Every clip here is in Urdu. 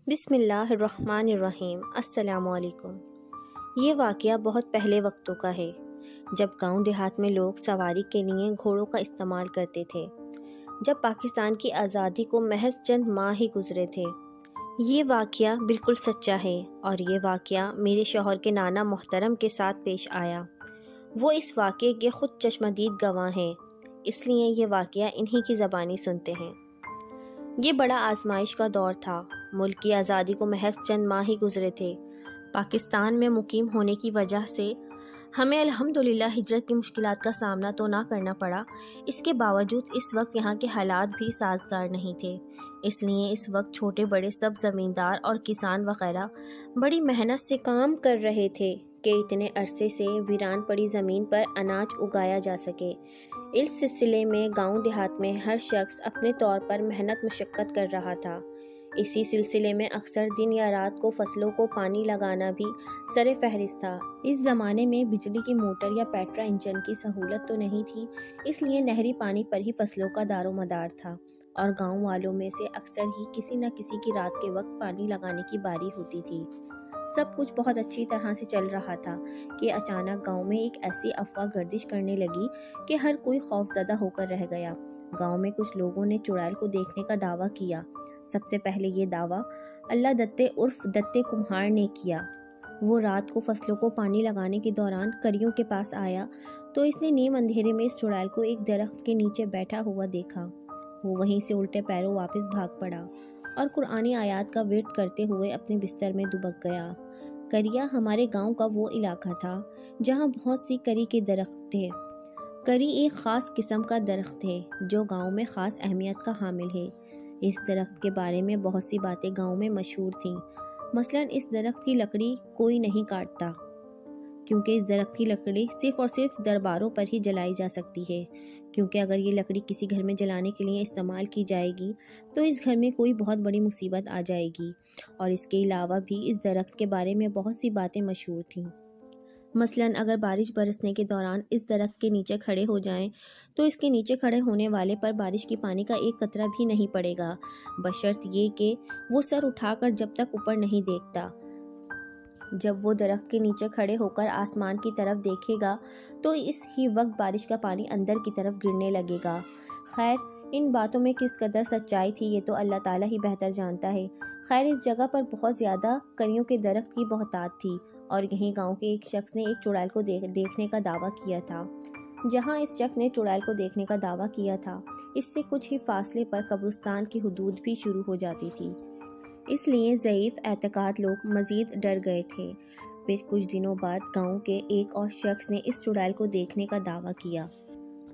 بسم اللہ الرحمن الرحیم۔ السلام علیکم۔ یہ واقعہ بہت پہلے وقتوں کا ہے جب گاؤں دیہات میں لوگ سواری کے لیے گھوڑوں کا استعمال کرتے تھے، جب پاکستان کی آزادی کو محض چند ماہ ہی گزرے تھے۔ یہ واقعہ بالکل سچا ہے اور یہ واقعہ میرے شوہر کے نانا محترم کے ساتھ پیش آیا۔ وہ اس واقعے کے خود چشمدید گواہ ہیں، اس لیے یہ واقعہ انہی کی زبانی سنتے ہیں۔ یہ بڑا آزمائش کا دور تھا۔ ملک کی آزادی کو محض چند ماہ ہی گزرے تھے۔ پاکستان میں مقیم ہونے کی وجہ سے ہمیں الحمدللہ ہجرت کی مشکلات کا سامنا تو نہ کرنا پڑا، اس کے باوجود اس وقت یہاں کے حالات بھی سازگار نہیں تھے۔ اس لیے اس وقت چھوٹے بڑے سب زمیندار اور کسان وغیرہ بڑی محنت سے کام کر رہے تھے کہ اتنے عرصے سے ویران پڑی زمین پر اناج اگایا جا سکے۔ اس سلسلے میں گاؤں دیہات میں ہر شخص اپنے طور پر محنت مشقت کر رہا تھا۔ اسی سلسلے میں اکثر دن یا رات کو فصلوں کو پانی لگانا بھی سر فہرست تھا۔ اس زمانے میں بجلی کی موٹر یا پیٹرا انجن کی سہولت تو نہیں تھی، اس لیے نہری پانی پر ہی فصلوں کا دار و مدار تھا، اور گاؤں والوں میں سے اکثر ہی کسی نہ کسی کی رات کے وقت پانی لگانے کی باری ہوتی تھی۔ سب کچھ بہت اچھی طرح سے چل رہا تھا کہ اچانک گاؤں میں ایک ایسی افواہ گردش کرنے لگی کہ ہر کوئی خوف زدہ ہو کر رہ گیا۔ گاؤں میں کچھ لوگوں نے چڑیل کو دیکھنے کا دعویٰ کیا۔ سب سے پہلے یہ دعویٰ اللہ دتے عرف دتے کمہار نے کیا۔ وہ رات کو فصلوں کو پانی لگانے کے دوران کریوں کے پاس آیا تو اس نے نیم اندھیرے میں اس چڑیل کو ایک درخت کے نیچے بیٹھا ہوا دیکھا۔ وہ وہیں سے الٹے پیروں واپس بھاگ پڑا اور قرآنی آیات کا ورد کرتے ہوئے اپنے بستر میں دبک گیا۔ کریا ہمارے گاؤں کا وہ علاقہ تھا جہاں بہت سی کری کے درخت تھے۔ کری ایک خاص قسم کا درخت ہے جو گاؤں میں خاص اہمیت کا حامل ہے۔ اس درخت کے بارے میں بہت سی باتیں گاؤں میں مشہور تھیں۔ مثلاً اس درخت کی لکڑی کوئی نہیں کاٹتا، کیونکہ اس درخت کی لکڑی صرف اور صرف درباروں پر ہی جلائی جا سکتی ہے، کیونکہ اگر یہ لکڑی کسی گھر میں جلانے کے لیے استعمال کی جائے گی تو اس گھر میں کوئی بہت بڑی مصیبت آ جائے گی۔ اور اس کے علاوہ بھی اس درخت کے بارے میں بہت سی باتیں مشہور تھیں۔ مثلاً اگر بارش برسنے کے دوران اس درخت کے نیچے کھڑے ہو جائیں تو اس کے نیچے کھڑے ہونے والے پر بارش کی پانی کا ایک قطرہ بھی نہیں پڑے گا، بشرط یہ کہ وہ سر اٹھا کر جب تک اوپر نہیں دیکھتا۔ جب وہ درخت کے نیچے کھڑے ہو کر آسمان کی طرف دیکھے گا تو اس ہی وقت بارش کا پانی اندر کی طرف گرنے لگے گا۔ خیر، ان باتوں میں کس قدر سچائی تھی یہ تو اللہ تعالیٰ ہی بہتر جانتا ہے۔ خیر، اس جگہ پر بہت زیادہ کریوں کے درخت کی بہتات تھی، اور یہیں گاؤں کے ایک شخص نے ایک چڑیل کو دیکھنے کا دعویٰ کیا تھا۔ جہاں اس شخص نے چڑیل کو دیکھنے کا دعویٰ کیا تھا، اس سے کچھ ہی فاصلے پر قبرستان کی حدود بھی شروع ہو جاتی تھی، اس لیے ضعیف اعتقاد لوگ مزید ڈر گئے تھے۔ پھر کچھ دنوں بعد گاؤں کے ایک اور شخص نے اس چڑیل کو دیکھنے کا دعویٰ کیا۔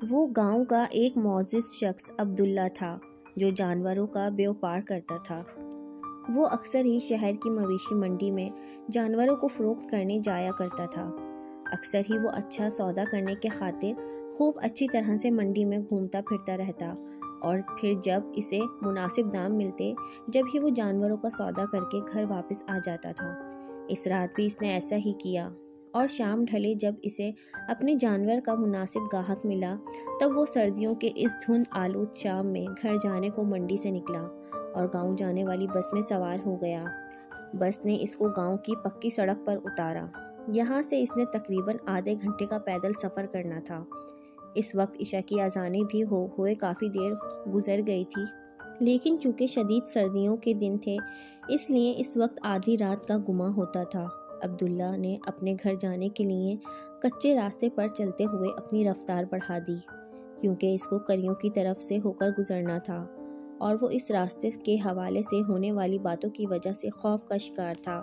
وہ گاؤں کا ایک معزز شخص عبداللہ تھا جو جانوروں کا بیوپار کرتا تھا۔ وہ اکثر ہی شہر کی مویشی منڈی میں جانوروں کو فروخت کرنے جایا کرتا تھا۔ اکثر ہی وہ اچھا سودا کرنے کے خاطر خوب اچھی طرح سے منڈی میں گھومتا پھرتا رہتا، اور پھر جب اسے مناسب دام ملتے جب ہی وہ جانوروں کا سودا کر کے گھر واپس آ جاتا تھا۔ اس رات بھی اس نے ایسا ہی کیا، اور شام ڈھلے جب اسے اپنے جانور کا مناسب گاہک ملا تب وہ سردیوں کے اس دھند آلود شام میں گھر جانے کو منڈی سے نکلا اور گاؤں جانے والی بس میں سوار ہو گیا۔ بس نے اس کو گاؤں کی پکی سڑک پر اتارا۔ یہاں سے اس نے تقریباً آدھے گھنٹے کا پیدل سفر کرنا تھا۔ اس وقت عشاء کی اذانیں بھی ہوئے کافی دیر گزر گئی تھی، لیکن چونکہ شدید سردیوں کے دن تھے اس لیے اس وقت آدھی رات کا گماں ہوتا تھا۔ عبداللہ نے اپنے گھر جانے کے لیے کچے راستے پر چلتے ہوئے اپنی رفتار بڑھا دی، کیونکہ اس کو کریوں کی طرف سے ہو کر گزرنا تھا، اور وہ اس راستے کے حوالے سے ہونے والی باتوں کی وجہ سے خوف کا شکار تھا۔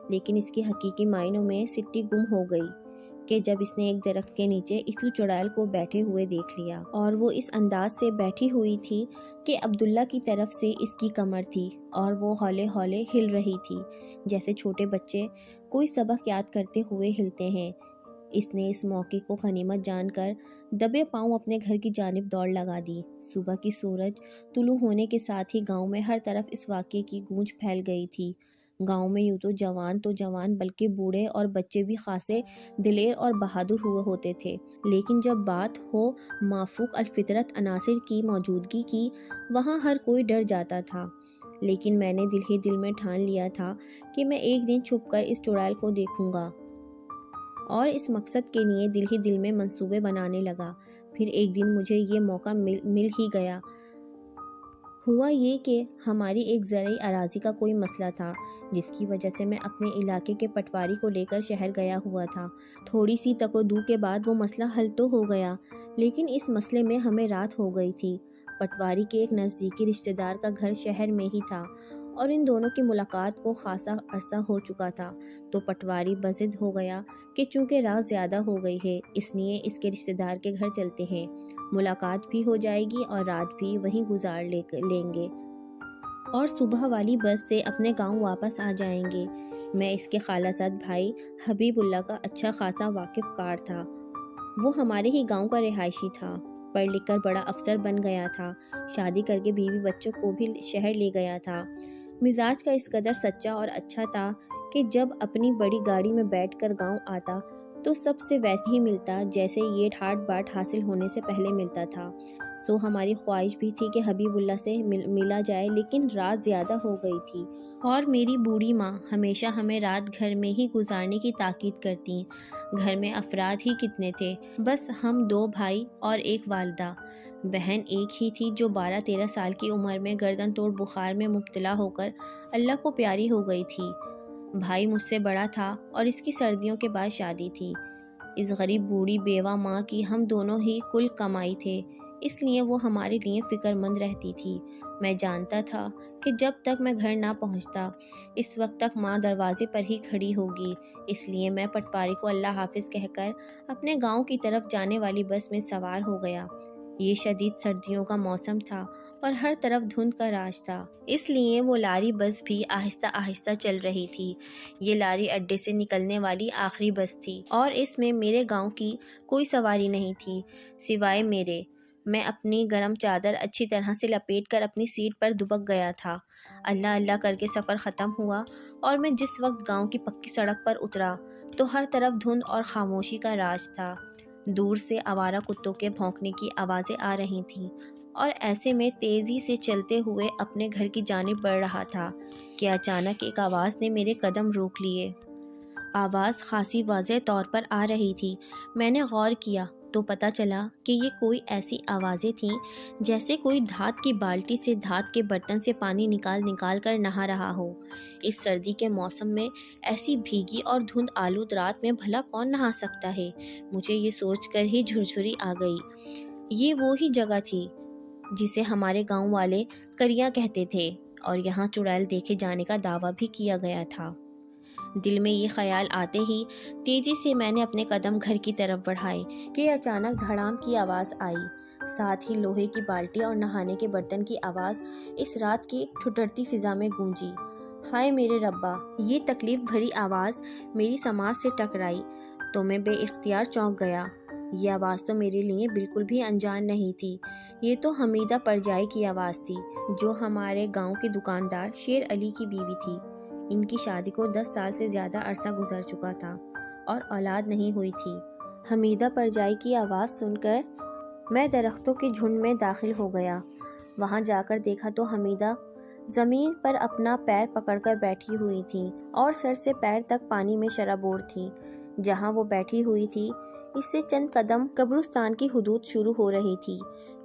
لیکن اس کی حقیقی معنوں میں سٹی گم ہو گئی کہ جب اس نے ایک درخت کے نیچے اس چڑیل کو بیٹھے ہوئے دیکھ لیا، اور وہ اس انداز سے بیٹھی ہوئی تھی کہ عبداللہ کی طرف سے اس کی کمر تھی اور وہ ہولے ہولے ہل رہی تھی، جیسے چھوٹے بچے کوئی سبق یاد کرتے ہوئے ہلتے ہیں۔ اس نے اس موقع کو غنیمت جان کر دبے پاؤں اپنے گھر کی جانب دوڑ لگا دی۔ صبح کی سورج طلوع ہونے کے ساتھ ہی گاؤں میں ہر طرف اس واقعے کی گونج پھیل گئی تھی۔ گاؤں میں یوں تو جوان بلکہ بوڑھے اور بچے بھی خاصے دلیر اور بہادر ہوئے ہوتے تھے، لیکن جب بات ہو مافوق الفطرت عناصر کی موجودگی کی، وہاں ہر کوئی ڈر جاتا تھا۔ لیکن میں نے دل ہی دل میں ٹھان لیا تھا کہ میں ایک دن چھپ کر اس چڑیل کو دیکھوں گا، اور اس مقصد کے لیے دل ہی دل میں منصوبے بنانے لگا۔ پھر ایک دن مجھے یہ موقع مل ہی گیا۔ ہوا یہ کہ ہماری ایک زرعی اراضی کا کوئی مسئلہ تھا، جس کی وجہ سے میں اپنے علاقے کے پٹواری کو لے کر شہر گیا ہوا تھا۔ تھوڑی سی تک و دو کے بعد وہ مسئلہ حل تو ہو گیا، لیکن اس مسئلے میں ہمیں رات ہو گئی تھی۔ پٹواری کے ایک نزدیکی رشتہ دار کا گھر شہر میں ہی تھا، اور ان دونوں کی ملاقات کو خاصا عرصہ ہو چکا تھا، تو پٹواری بضد ہو گیا کہ چونکہ رات زیادہ ہو گئی ہے، اس لیے اس کے رشتہ دار کے گھر چلتے ہیں، ملاقات بھی ہو جائے گی اور رات بھی وہیں گزار لیں گے، اور صبح والی بس سے اپنے گاؤں واپس آ جائیں گے۔ میں اس کے خالہ زاد بھائی حبیب اللہ کا اچھا خاصا واقف کار تھا۔ وہ ہمارے ہی گاؤں کا رہائشی تھا، پڑھ لکھ کر بڑا افسر بن گیا تھا، شادی کر کے بیوی بچوں کو بھی شہر لے گیا تھا۔ مزاج کا اس قدر سچا اور اچھا تھا کہ جب اپنی بڑی گاڑی میں بیٹھ کر گاؤں آتا تو سب سے ویسے ہی ملتا جیسے یہ ٹھاٹ باٹ حاصل ہونے سے پہلے ملتا تھا۔ سو ہماری خواہش بھی تھی کہ حبیب اللہ سے ملا جائے، لیکن رات زیادہ ہو گئی تھی، اور میری بوڑھی ماں ہمیشہ ہمیں رات گھر میں ہی گزارنے کی تاکید کرتی۔ گھر میں افراد ہی کتنے تھے، بس ہم 2 بھائی اور ایک والدہ۔ بہن ایک ہی تھی جو 12-13 سال کی عمر میں گردن توڑ بخار میں مبتلا ہو کر اللہ کو پیاری ہو گئی تھی۔ بھائی مجھ سے بڑا تھا اور اس کی سردیوں کے بعد شادی تھی۔ اس غریب بوڑھی بیوہ ماں کی ہم دونوں ہی کل کمائی تھے، اس لیے وہ ہمارے لیے فکر مند رہتی تھی۔ میں جانتا تھا کہ جب تک میں گھر نہ پہنچتا اس وقت تک ماں دروازے پر ہی کھڑی ہوگی، اس لیے میں پٹواری کو اللہ حافظ کہہ کر اپنے گاؤں کی طرف جانے والی بس میں سوار ہو گیا۔ یہ شدید سردیوں کا موسم تھا اور ہر طرف دھند کا راج تھا، اس لیے وہ لاری بس بھی آہستہ آہستہ چل رہی تھی۔ یہ لاری اڈے سے نکلنے والی آخری بس تھی، اور اس میں میرے گاؤں کی کوئی سواری نہیں تھی سوائے میرے۔ میں اپنی گرم چادر اچھی طرح سے لپیٹ کر اپنی سیٹ پر دبک گیا تھا۔ اللہ اللہ کر کے سفر ختم ہوا، اور میں جس وقت گاؤں کی پکی سڑک پر اترا تو ہر طرف دھند اور خاموشی کا راج تھا۔ دور سے آوارہ کتوں کے بھونکنے کی آوازیں آ رہی تھیں، اور ایسے میں تیزی سے چلتے ہوئے اپنے گھر کی جانب بڑھ رہا تھا کہ اچانک ایک آواز نے میرے قدم روک لیے۔ آواز خاصی واضح طور پر آ رہی تھی۔ میں نے غور کیا تو پتہ چلا کہ یہ کوئی ایسی آوازیں تھیں جیسے کوئی دھات کی بالٹی سے دھات کے برتن سے پانی نکال کر نہا رہا ہو۔ اس سردی کے موسم میں ایسی بھیگی اور دھند آلود رات میں بھلا کون نہا سکتا ہے؟ مجھے یہ سوچ کر ہی جھرجھری آ گئی۔ یہ وہی جگہ تھی جسے ہمارے گاؤں والے کریا کہتے تھے، اور یہاں چڑیل دیکھے جانے کا دعویٰ بھی کیا گیا تھا۔ دل میں یہ خیال آتے ہی تیزی سے میں نے اپنے قدم گھر کی طرف بڑھائے کہ اچانک دھڑام کی آواز آئی، ساتھ ہی لوہے کی بالٹی اور نہانے کے برتن کی آواز اس رات کی ٹھٹرتی فضا میں گونجی۔ ہائے میرے ربا! یہ تکلیف بھری آواز میری سماعت سے ٹکرائی تو میں بے اختیار چونک گیا۔ یہ آواز تو میرے لیے بالکل بھی انجان نہیں تھی۔ یہ تو حمیدہ پرجائی کی آواز تھی، جو ہمارے گاؤں کے دکاندار شیر علی کی بیوی تھی۔ ان کی شادی کو 10 سال سے زیادہ عرصہ گزر چکا تھا اور اولاد نہیں ہوئی تھی۔ حمیدہ پرجائی کی آواز سن کر میں درختوں کے جھنڈ میں داخل ہو گیا۔ وہاں جا کر دیکھا تو حمیدہ زمین پر اپنا پیر پکڑ کر بیٹھی ہوئی تھیں اور سر سے پیر تک پانی میں شرابور تھیں۔ جہاں وہ بیٹھی ہوئی تھی اس سے چند قدم قبرستان کی حدود شروع ہو رہی تھی،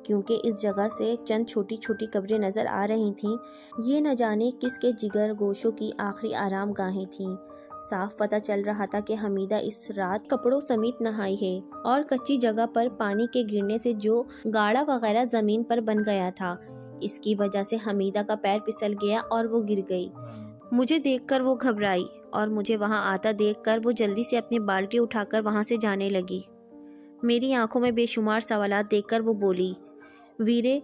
کیونکہ اس جگہ سے چند چھوٹی چھوٹی قبریں نظر آ رہی تھیں۔ یہ نہ جانے کس کے جگر گوشوں کی آخری آرام گاہیں تھیں۔ صاف پتہ چل رہا تھا کہ حمیدہ اس رات کپڑوں سمیت نہائی ہے، اور کچی جگہ پر پانی کے گرنے سے جو گاڑا وغیرہ زمین پر بن گیا تھا، اس کی وجہ سے حمیدہ کا پیر پھسل گیا اور وہ گر گئی۔ مجھے دیکھ کر وہ گھبرائی، اور مجھے وہاں آتا دیکھ کر وہ جلدی سے اپنی بالٹی اٹھا کر وہاں سے جانے لگی۔ میری آنکھوں میں بے شمار سوالات دیکھ کر وہ بولی، ویرے،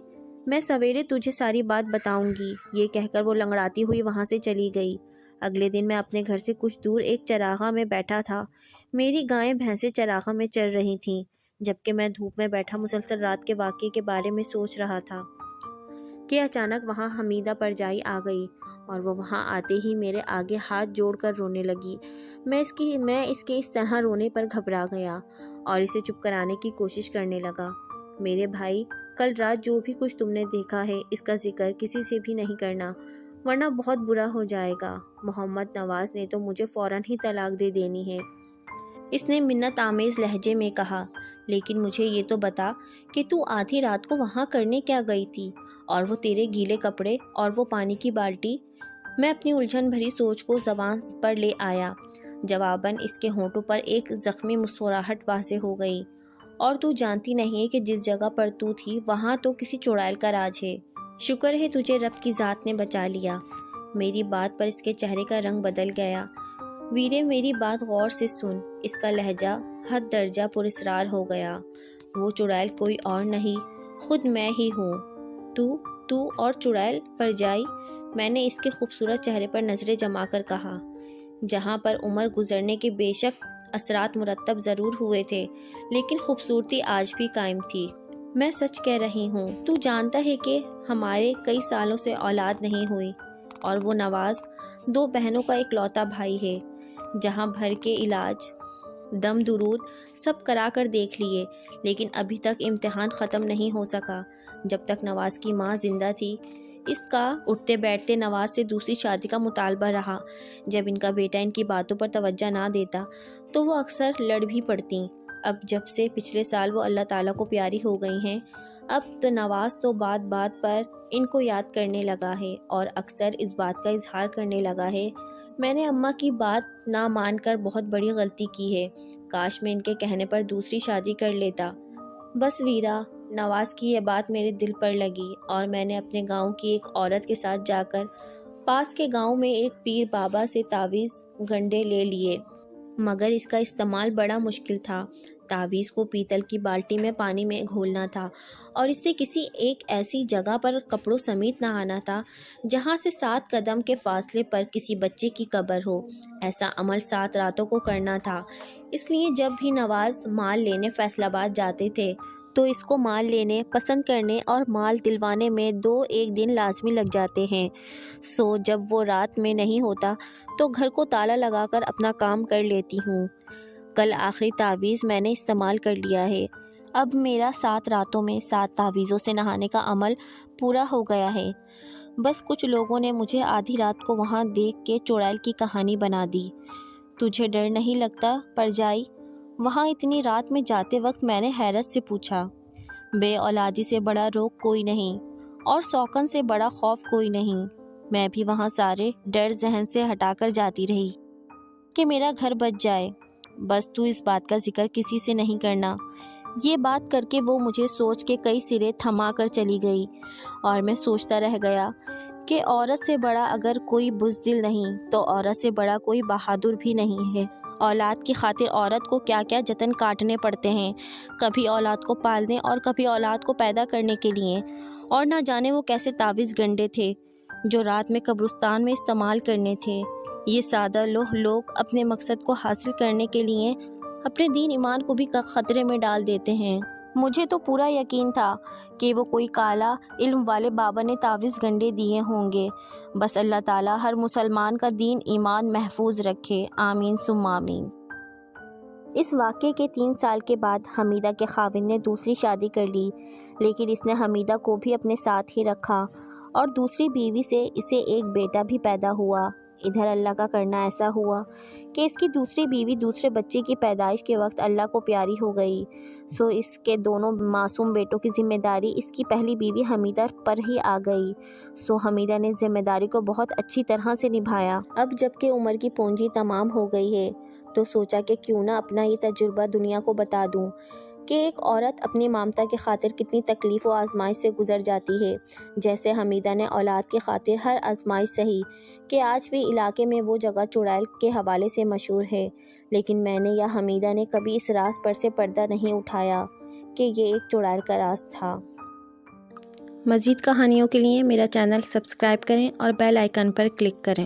میں سویرے تجھے ساری بات بتاؤں گی۔ یہ کہہ کر وہ لنگڑاتی ہوئی وہاں سے چلی گئی۔ اگلے دن میں اپنے گھر سے کچھ دور ایک چراغاں میں بیٹھا تھا۔ میری گائیں بھینسیں چراغاں میں چر رہی تھیں، جبکہ میں دھوپ میں بیٹھا مسلسل رات کے واقعے کے بارے میں سوچ رہا تھا کہ اچانک وہاں حمیدہ پرجائی آ گئی، اور وہ وہاں آتے ہی میرے آگے ہاتھ جوڑ کر رونے لگی۔ میں اس کے اس طرح رونے پر گھبرا گیا اور اسے چپ کرانے کی کوشش کرنے لگا۔ میرے بھائی، کل رات جو بھی کچھ تم نے دیکھا ہے اس کا ذکر کسی سے بھی نہیں کرنا، ورنہ بہت برا ہو جائے گا۔ محمد نواز نے تو مجھے فوراً ہی طلاق دے دینی ہے، اس نے منت آمیز لہجے میں کہا۔ لیکن مجھے یہ تو بتا کہ تو آدھی رات کو وہاں کرنے کیا گئی تھی، اور وہ تیرے گیلے کپڑے اور وہ پانی کی بالٹی؟ میں اپنی الجھن بھری سوچ کو زبان پر لے آیا۔ جواباً اس کے ہونٹوں پر ایک زخمی مسکراہٹ واضح ہو گئی۔ اور تو جانتی نہیں کہ جس جگہ پر تو تھی وہاں تو کسی چڑیل کا راج ہے۔ شکر ہے تجھے رب کی ذات نے بچا لیا۔ میری بات پر اس کے چہرے کا رنگ بدل گیا۔ ویرے میری بات غور سے سن، اس کا لہجہ حد درجہ پراسرار ہو گیا۔ وہ چڑیل کوئی اور نہیں، خود میں ہی ہوں۔ تو اور چڑیل پرجائی؟ میں نے اس کے خوبصورت چہرے پر نظریں جما کر کہا۔ جہاں پر عمر گزرنے کے بے شک اثرات مرتب ضرور ہوئے تھے، لیکن خوبصورتی آج بھی قائم تھی۔ میں سچ کہہ رہی ہوں۔ تو جانتا ہے کہ ہمارے کئی سالوں سے اولاد نہیں ہوئی، اور وہ نواز 2 بہنوں کا اکلوتا بھائی ہے۔ جہاں بھر کے علاج، دم درود سب کرا کر دیکھ لیے، لیکن ابھی تک امتحان ختم نہیں ہو سکا۔ جب تک نواز کی ماں زندہ تھی، اس کا اٹھتے بیٹھتے نواز سے دوسری شادی کا مطالبہ رہا۔ جب ان کا بیٹا ان کی باتوں پر توجہ نہ دیتا تو وہ اکثر لڑ بھی پڑتیں۔ اب جب سے پچھلے سال وہ اللہ تعالیٰ کو پیاری ہو گئی ہیں، اب تو نواز تو بات بات پر ان کو یاد کرنے لگا ہے، اور اکثر اس بات کا اظہار کرنے لگا ہے، میں نے اماں کی بات نہ مان کر بہت بڑی غلطی کی ہے، کاش میں ان کے کہنے پر دوسری شادی کر لیتا۔ بس ویرا، نواز کی یہ بات میرے دل پر لگی، اور میں نے اپنے گاؤں کی ایک عورت کے ساتھ جا کر پاس کے گاؤں میں ایک پیر بابا سے تعویذ گنڈے لے لیے، مگر اس کا استعمال بڑا مشکل تھا۔ تعویذ کو پیتل کی بالٹی میں پانی میں گھولنا تھا، اور اس سے کسی ایک ایسی جگہ پر کپڑوں سمیت نہانا تھا جہاں سے 7 قدم کے فاصلے پر کسی بچے کی قبر ہو۔ ایسا عمل 7 راتوں کو کرنا تھا۔ اس لیے جب بھی نواز مال لینے فیصل آباد جاتے تھے تو اس کو مال لینے، پسند کرنے اور مال دلوانے میں 2-1 دن لازمی لگ جاتے ہیں۔ سو جب وہ رات میں نہیں ہوتا تو گھر کو تالا لگا کر اپنا کام کر لیتی ہوں۔ کل آخری تعویذ میں نے استعمال کر لیا ہے۔ اب میرا 7 راتوں میں 7 تعویذوں سے نہانے کا عمل پورا ہو گیا ہے۔ بس کچھ لوگوں نے مجھے آدھی رات کو وہاں دیکھ کے چڑیل کی کہانی بنا دی۔ تجھے ڈر نہیں لگتا پرجائی؟ وہاں اتنی رات میں جاتے وقت میں نے حیرت سے پوچھا۔ بے اولادی سے بڑا روگ کوئی نہیں، اور سوکن سے بڑا خوف کوئی نہیں۔ میں بھی وہاں سارے ڈر ذہن سے ہٹا کر جاتی رہی کہ میرا گھر بچ جائے۔ بس تو اس بات کا ذکر کسی سے نہیں کرنا۔ یہ بات کر کے وہ مجھے سوچ کے کئی سرے تھما کر چلی گئی، اور میں سوچتا رہ گیا کہ عورت سے بڑا اگر کوئی بزدل نہیں تو عورت سے بڑا کوئی بہادر بھی نہیں ہے۔ اولاد کی خاطر عورت کو کیا کیا جتن کاٹنے پڑتے ہیں، کبھی اولاد کو پالنے اور کبھی اولاد کو پیدا کرنے کے لیے، اور نہ جانے وہ کیسے تعویذ گنڈے تھے جو رات میں قبرستان میں استعمال کرنے تھے۔ یہ سادہ لوگ اپنے مقصد کو حاصل کرنے کے لیے اپنے دین ایمان کو بھی خطرے میں ڈال دیتے ہیں۔ مجھے تو پورا یقین تھا کہ وہ کوئی کالا علم والے بابا نے تعویذ گنڈے دیے ہوں گے۔ بس اللہ تعالیٰ ہر مسلمان کا دین ایمان محفوظ رکھے، آمین ثم آمین۔ اس واقعے کے 3 سال کے بعد حمیدہ کے خاوند نے دوسری شادی کر لی، لیکن اس نے حمیدہ کو بھی اپنے ساتھ ہی رکھا، اور دوسری بیوی سے اسے ایک بیٹا بھی پیدا ہوا۔ ادھر اللہ کا کرنا ایسا ہوا کہ اس کی دوسری بیوی دوسرے بچے کی پیدائش کے وقت اللہ کو پیاری ہو گئی۔ سو اس کے دونوں معصوم بیٹوں کی ذمہ داری اس کی پہلی بیوی حمیدہ پر ہی آ گئی۔ سو حمیدہ نے ذمہ داری کو بہت اچھی طرح سے نبھایا۔ اب جب کہ عمر کی پونجی تمام ہو گئی ہے تو سوچا کہ کیوں نہ اپنا یہ تجربہ دنیا کو بتا دوں کہ ایک عورت اپنی مامتا کی خاطر کتنی تکلیف و آزمائش سے گزر جاتی ہے۔ جیسے حمیدہ نے اولاد کی خاطر ہر آزمائش سہی کہ آج بھی علاقے میں وہ جگہ چڑیل کے حوالے سے مشہور ہے، لیکن میں نے یا حمیدہ نے کبھی اس راز پر سے پردہ نہیں اٹھایا کہ یہ ایک چڑیل کا راز تھا۔ مزید کہانیوں کے لیے میرا چینل سبسکرائب کریں اور بیل آئیکن پر کلک کریں۔